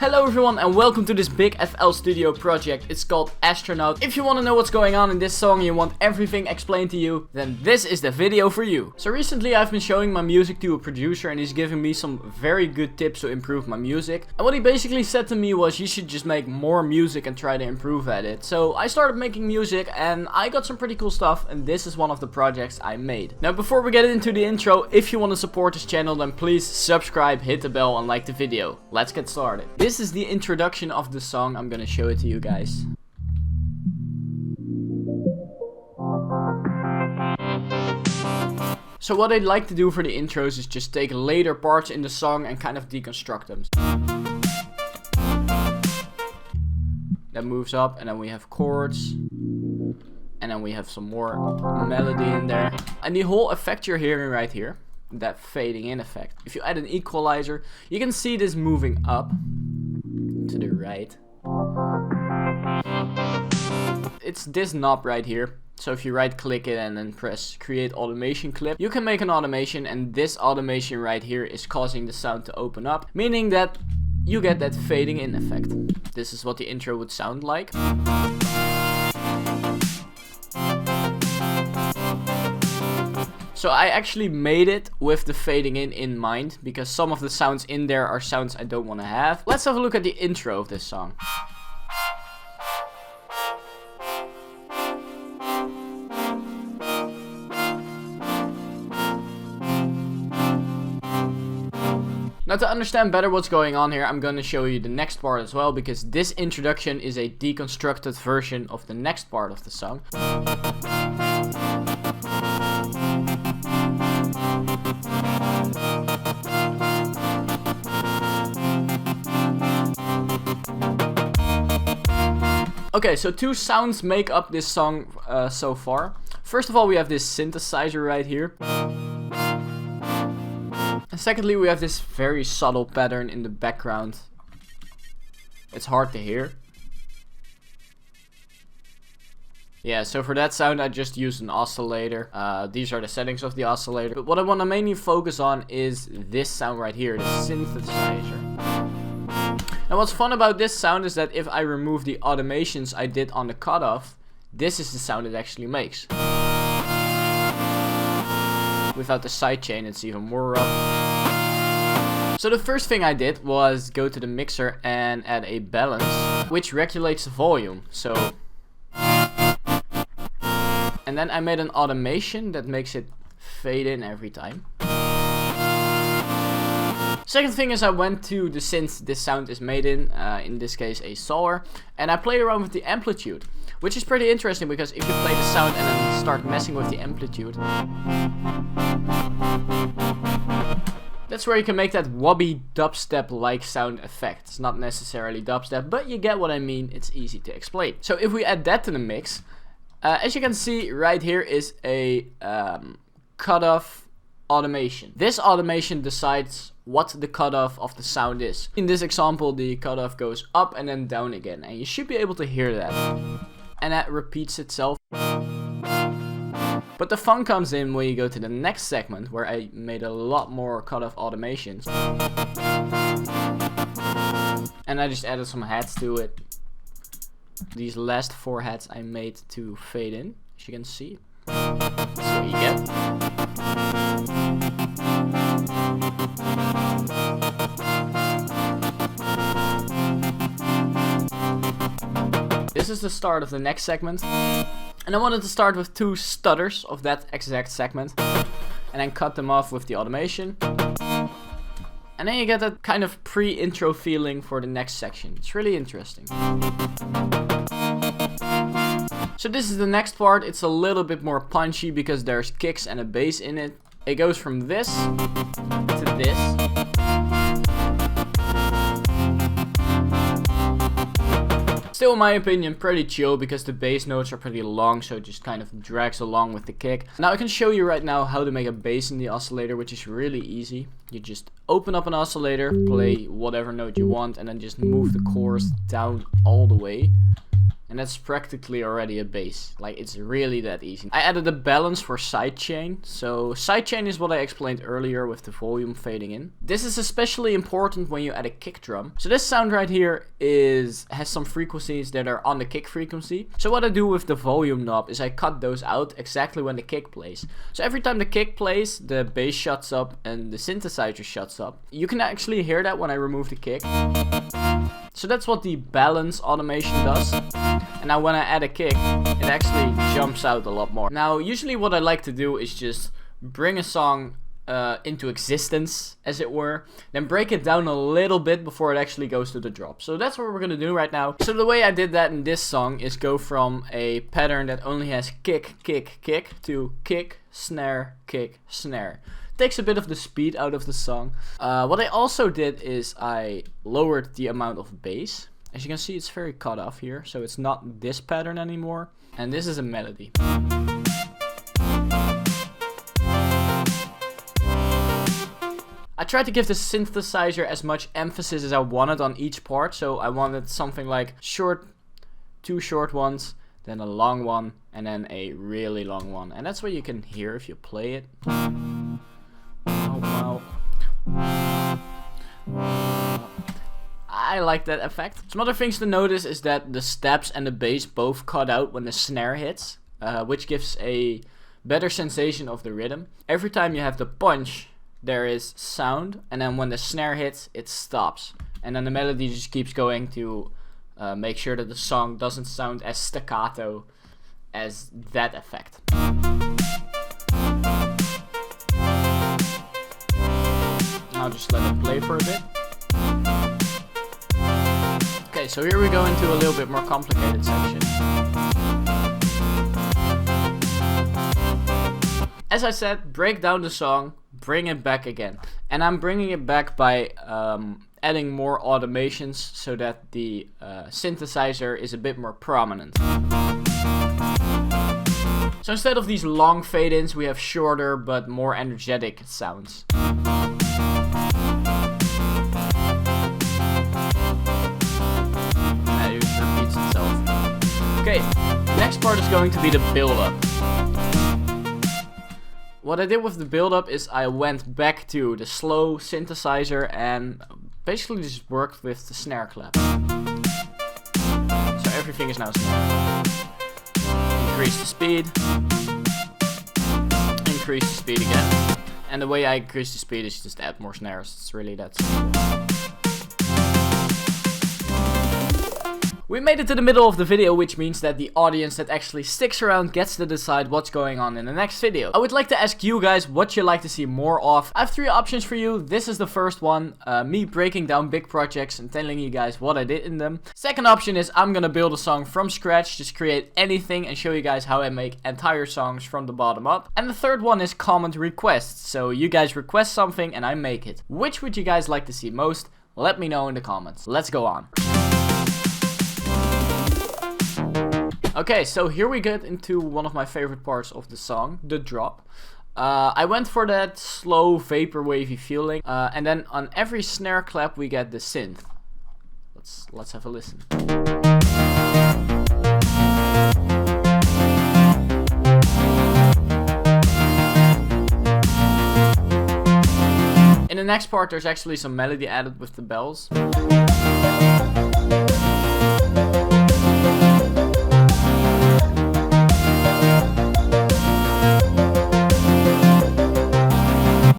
Hello everyone and welcome to this big FL Studio project. It's called Astronaut. If you want to know what's going on in this song and you want everything explained to you, then this is the video for you. So recently I've been showing my music to a producer and he's giving me some very good tips to improve my music. And what he basically said to me was you should just make more music and try to improve at it. So I started making music and I got some pretty cool stuff, and this is one of the projects I made. Now before we get into the intro, if you want to support this channel, then please subscribe, hit the bell and like the video. Let's get started. This is the introduction of the song. I'm gonna show it to you guys. So what I'd like to do for the intros is just take later parts in the song and kind of deconstruct them. That moves up and then we have chords. And then we have some more melody in there. And the whole effect you're hearing right here, that fading in effect. If you add an equalizer, you can see this moving up to the right. It's this knob right here. So if you right click it and then press create automation clip, you can make an automation, and this automation right here is causing the sound to open up, meaning that you get that fading in effect. This is what the intro would sound like. So I actually made it with the fading in mind, because some of the sounds in there are sounds I don't want to have. Let's have a look at the intro of this song. Now to understand better what's going on here, I'm going to show you the next part as well, because this introduction is a deconstructed version of the next part of the song. Okay, so two sounds make up this song so far. First of all, we have this synthesizer right here. And secondly, we have this very subtle pattern in the background. It's hard to hear. Yeah, so for that sound I just used an oscillator. These are the settings of the oscillator. But what I want to mainly focus on is this sound right here, the synthesizer. Now what's fun about this sound is that if I remove the automations I did on the cutoff, this is the sound it actually makes. Without the sidechain, it's even more rough. So the first thing I did was go to the mixer and add a balance, which regulates the volume. So, and then I made an automation that makes it fade in every time. Second thing is I went to the synth this sound is made in this case a sawer, and I played around with the amplitude, which is pretty interesting because if you play the sound and then start messing with the amplitude, that's where you can make that wobbly dubstep-like sound effect. It's not necessarily dubstep, but you get what I mean. It's easy to explain. So if we add that to the mix, as you can see right here is a cutoff automation. This automation decides what the cutoff of the sound is. In this example, the cutoff goes up and then down again, and you should be able to hear that. And that repeats itself. But the fun comes in when you go to the next segment, where I made a lot more cutoff automations. And I just added some heads to it. These last 4 heads I made to fade in, as you can see. That's what you get. This is the start of the next segment. And I wanted to start with 2 stutters of that exact segment. And then cut them off with the automation. And then you get that kind of pre-intro feeling for the next section. It's really interesting. So this is the next part. It's a little bit more punchy because there's kicks and a bass in it. It goes from this to this. Still, in my opinion, pretty chill because the bass notes are pretty long, so it just kind of drags along with the kick. Now I can show you right now how to make a bass in the oscillator, which is really easy. You just open up an oscillator, play whatever note you want, and then just move the chorus down all the way. And that's practically already a bass. Like, it's really that easy. I added a balance for sidechain. So sidechain is what I explained earlier with the volume fading in. This is especially important when you add a kick drum. So this sound right here has some frequencies that are on the kick frequency. So what I do with the volume knob is I cut those out exactly when the kick plays. So every time the kick plays, the bass shuts up and the synthesizer shuts up. You can actually hear that when I remove the kick. So that's what the balance automation does. And now when I add a kick, it actually jumps out a lot more. Now usually what I like to do is just bring a song into existence, as it were, then break it down a little bit before it actually goes to the drop. So that's what we're gonna do right now. So the way I did that in this song is go from a pattern that only has kick, kick, kick to kick, snare, kick, snare. Takes a bit of the speed out of the song. What I also did is I lowered the amount of bass. As you can see, it's very cut off here, so it's not this pattern anymore. And this is a melody. I tried to give the synthesizer as much emphasis as I wanted on each part. So I wanted something like two short ones, then a long one, and then a really long one. And that's what you can hear if you play it. Wow. I like that effect. Some other things to notice is that the steps and the bass both cut out when the snare hits, which gives a better sensation of the rhythm. Every time you have the punch, there is sound, and then when the snare hits, it stops. And then the melody just keeps going to make sure that the song doesn't sound as staccato as that effect. I'll just let it play for a bit. Okay, so here we go into a little bit more complicated section. As I said, break down the song, bring it back again. And I'm bringing it back by adding more automations so that the synthesizer is a bit more prominent. So instead of these long fade-ins, we have shorter but more energetic sounds. Okay, next part is going to be the build-up. What I did with the build-up is I went back to the slow synthesizer and basically just worked with the snare clap. So everything is now snare. Increase the speed. Increase the speed again. And the way I increase the speed is just add more snares. It's really that simple. We made it to the middle of the video, which means that the audience that actually sticks around gets to decide what's going on in the next video. I would like to ask you guys what you'd like to see more of. I have 3 options for you. This is the first one, me breaking down big projects and telling you guys what I did in them. Second option is I'm gonna build a song from scratch, just create anything and show you guys how I make entire songs from the bottom up. And the third one is comment requests, so you guys request something and I make it. Which would you guys like to see most? Let me know in the comments. Let's go on. Okay, so here we get into one of my favorite parts of the song, the drop. I went for that slow, vapor wavy feeling, and then on every snare clap we get the synth. Let's have a listen. In the next part there's actually some melody added with the bells.